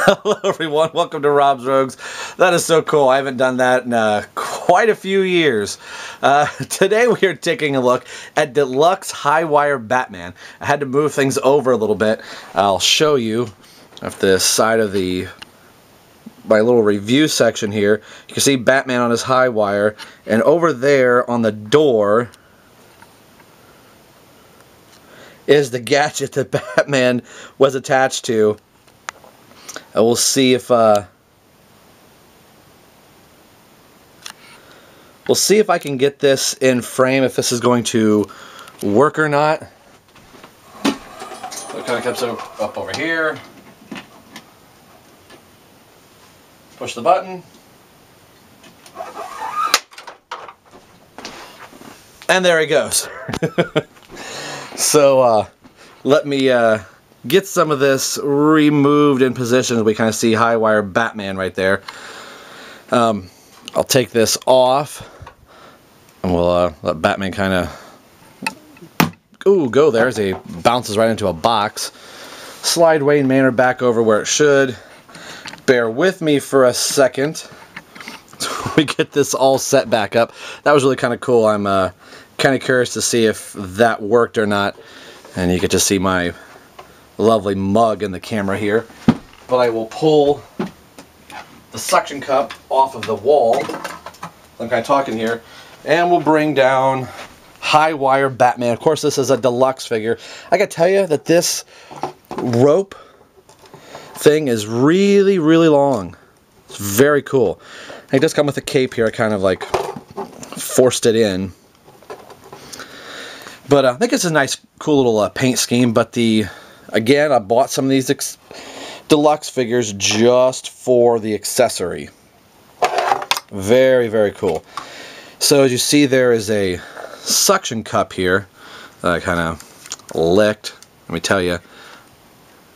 Hello everyone, welcome to Rob's Rogues. That is so cool. I haven't done that in quite a few years. Today we are taking a look at Delux High-Wire Batman. I had to move things over a little bit. I'll show you at the side of my little review section here. You can see Batman on his high wire, and over there on the door is the gadget that Batman was attached to. And we'll see if I can get this in frame, if this is going to work or not. So it kind of comes up over here. Push the button. And there he goes. So let me get some of this removed in position. We kind of see high wire Batman right there. I'll take this off, and we'll let Batman kind of go there as he bounces right into a box. Slide Wayne Manor back over where it should. Bear with me for a second. We get this all set back up. That was really kind of cool. I'm kind of curious to see if that worked or not. And you get to see my lovely mug in the camera here. But I will pull the suction cup off of the wall. I'm kind of talking here. And we'll bring down high wire Batman. Of course, this is a deluxe figure. I gotta tell you that this rope thing is really, really long. It's very cool. It does come with a cape here. I kind of like forced it in. But I think it's a nice, cool little paint scheme. But again, I bought some of these deluxe figures just for the accessory. Very, very cool. So as you see, there is a suction cup here that I kind of licked. Let me tell you,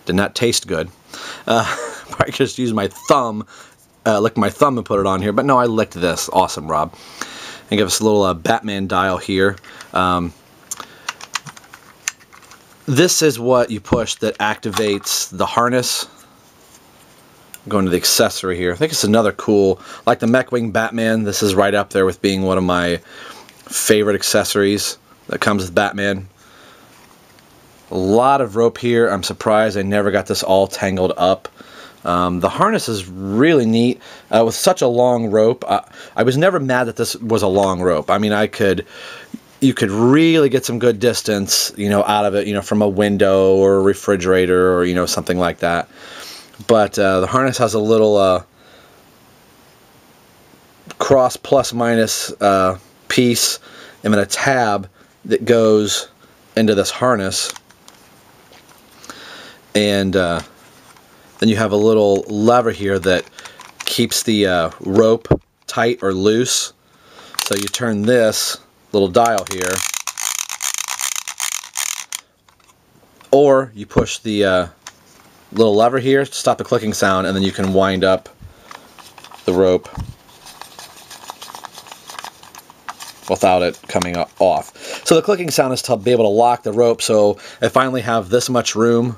did not taste good. Probably just used my thumb, licked my thumb and put it on here. But no, I licked this. Awesome, Rob. And give us a little Batman dial here. This is what you push that activates the harness. Going to the accessory here. I think it's another cool, like the Mechwing Batman. This is right up there with being one of my favorite accessories that comes with Batman. A lot of rope here. I'm surprised I never got this all tangled up. The harness is really neat. With such a long rope, I was never mad that this was a long rope. I mean, you could really get some good distance, out of it, from a window or a refrigerator or, something like that. But the harness has a little cross plus minus piece and then a tab that goes into this harness. And then you have a little lever here that keeps the rope tight or loose. So you turn this little dial here, or you push the little lever here to stop the clicking sound, and then you can wind up the rope without it coming off. So the clicking sound is to be able to lock the rope. So I finally have this much room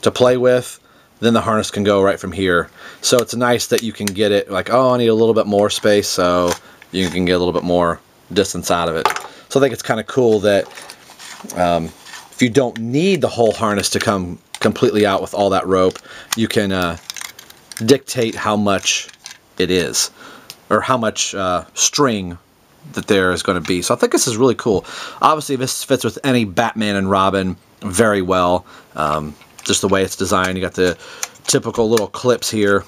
to play with, then the harness can go right from here. So it's nice that you can get it like, oh, I need a little bit more space, so you can get a little bit more distance out of it. So I think it's kind of cool that if you don't need the whole harness to come completely out with all that rope, you can dictate how much it is, or how much string that there is going to be. So I think this is really cool. Obviously this fits with any Batman and Robin very well. Just the way it's designed. You got the typical little clips here.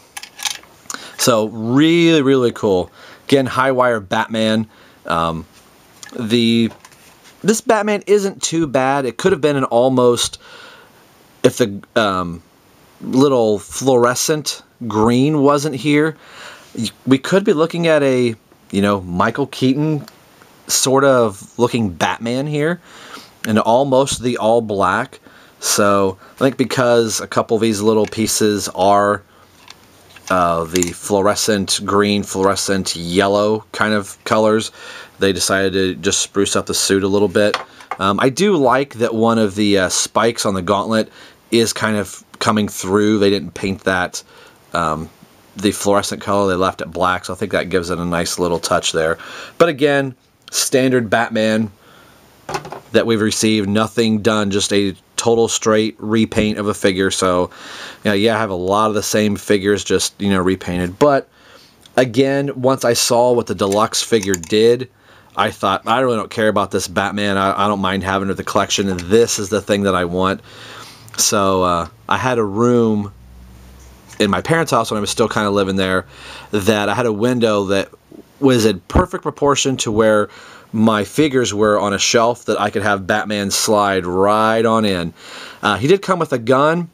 So really, really cool. Again, high wire Batman. This Batman isn't too bad. It could have been an almost, if the little fluorescent green wasn't here, we could be looking at a, Michael Keaton sort of looking Batman here, and almost the all black. So I think because a couple of these little pieces are the fluorescent green, fluorescent yellow kind of colors, they decided to just spruce up the suit a little bit. I do like that one of the spikes on the gauntlet is kind of coming through. They didn't paint that the fluorescent color. They left it black, so I think that gives it a nice little touch there. But again, standard Batman that we've received, nothing done, just a total straight repaint of a figure. So, you know, yeah, I have a lot of the same figures, just, you know, repainted. But again, once I saw what the deluxe figure did, I thought, I really don't care about this Batman. I don't mind having it in the collection, and this is the thing that I want. So I had a room in my parents' house when I was still kind of living there, that I had a window that was in perfect proportion to where my figures were on a shelf that I could have Batman slide right on in. He did come with a gun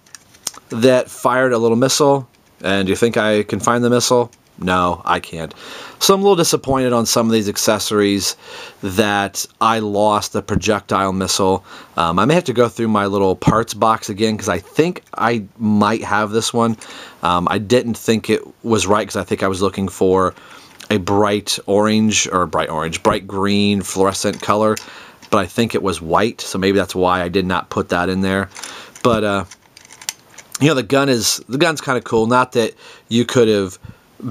that fired a little missile, and do you think I can find the missile? No, I can't. So I'm a little disappointed on some of these accessories that I lost the projectile missile. I may have to go through my little parts box again, because I think I might have this one. I didn't think it was right, because I think I was looking for a bright orange, or bright green fluorescent color, but I think it was white, so maybe that's why I did not put that in there. But you know, the gun's kind of cool. Not that you could have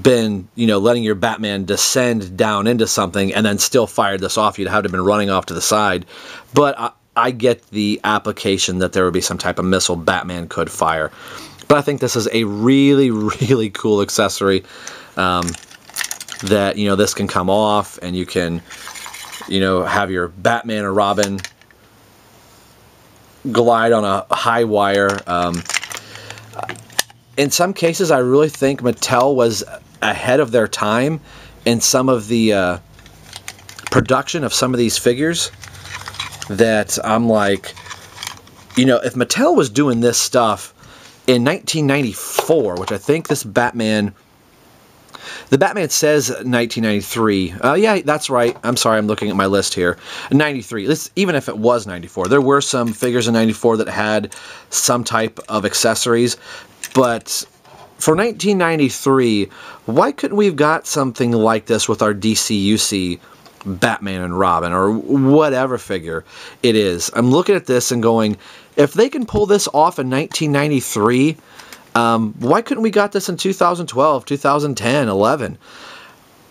been, you know, letting your Batman descend down into something and then still fired this off. You'd have to have been running off to the side. But I get the application that there would be some type of missile Batman could fire. But I think this is a really, really cool accessory, that, you know, this can come off, and you can, you know, have your Batman or Robin glide on a high wire. In some cases, I really think Mattel was ahead of their time in some of the production of some of these figures, that I'm like, you know, if Mattel was doing this stuff in 1994, which I think this Batman, the Batman says 1993. Yeah, that's right. I'm sorry, I'm looking at my list here. 93. Even if it was 94, there were some figures in 94 that had some type of accessories. But for 1993, why couldn't we have got something like this with our DCUC Batman and Robin, or whatever figure it is? I'm looking at this and going, if they can pull this off in 1993, why couldn't we got this in 2012, 2010, 11?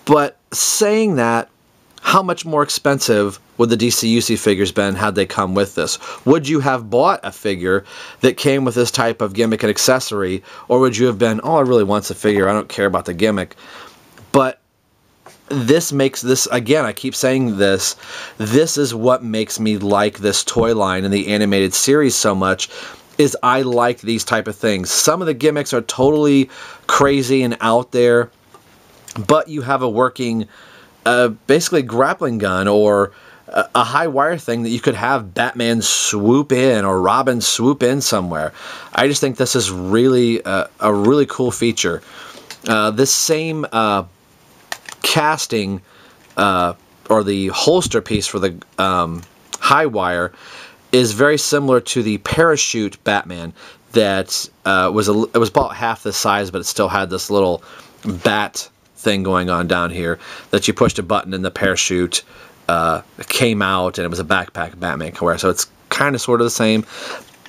But saying that, how much more expensive would the DCUC figures been had they come with this? Would you have bought a figure that came with this type of gimmick and accessory, or would you have been, oh, I really want the figure, I don't care about the gimmick? But this makes this, again, I keep saying this is what makes me like this toy line and the animated series so much, is I like these type of things. Some of the gimmicks are totally crazy and out there, but you have a working basically grappling gun, or a high wire thing that you could have Batman swoop in, or Robin swoop in somewhere. I just think this is really a really cool feature. This same casting, or the holster piece for the high wire, is very similar to the parachute Batman that it was about half the size, but it still had this little bat thing going on down here that you pushed a button and the parachute came out, and it was a backpack Batman can wear. So it's kind of sort of the same,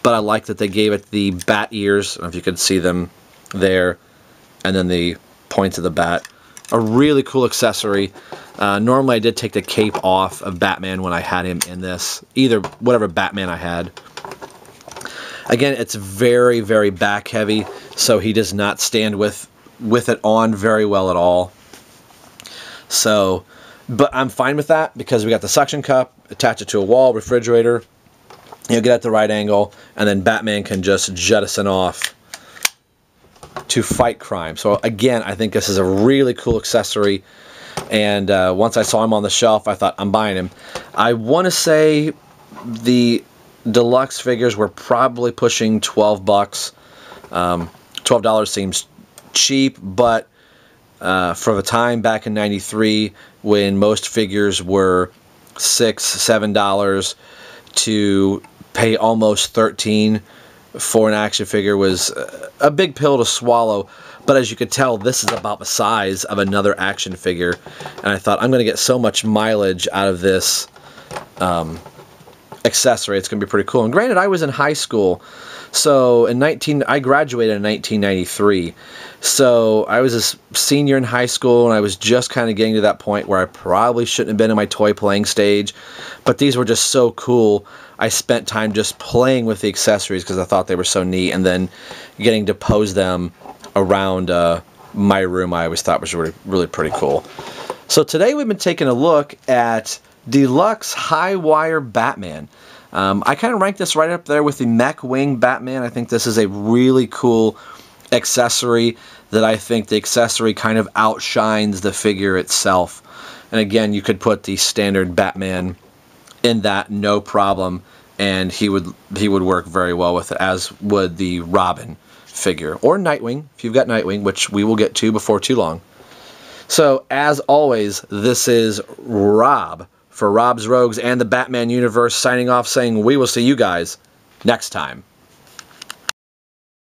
but I like that they gave it the bat ears. I don't know if you could see them there, and then the points of the bat. A really cool accessory. Normally I did take the cape off of Batman when I had him in this, either whatever Batman I had. Again, it's very, very back heavy, so he does not stand with it on very well at all. So, but I'm fine with that, because we got the suction cup, attach it to a wall, refrigerator, you know, get at the right angle, and then Batman can just jettison off to fight crime. So again, I think this is a really cool accessory, and once I saw him on the shelf, I thought, I'm buying him. I want to say the deluxe figures were probably pushing 12 bucks. $12 seems cheap, but for the time back in 93, when most figures were $6, $7, to pay almost $13 for an action figure was a big pill to swallow. But as you could tell, this is about the size of another action figure, and I thought, I'm going to get so much mileage out of this accessory. It's going to be pretty cool. And granted, I was in high school, So I graduated in 1993. So I was a senior in high school, and I was just kind of getting to that point where I probably shouldn't have been in my toy playing stage. But these were just so cool. I spent time just playing with the accessories because I thought they were so neat, and then getting to pose them around my room I always thought was really, really pretty cool. So today we've been taking a look at Delux High Wire Batman. I kind of rank this right up there with the Mech Wing Batman. I think this is a really cool accessory that I think the accessory kind of outshines the figure itself. And again, you could put the standard Batman in that no problem, and he would work very well with it, as would the Robin figure, or Nightwing if you've got Nightwing, which we will get to before too long. So as always, this is Rob for Rob's Rogues and the Batman universe signing off, saying we will see you guys next time.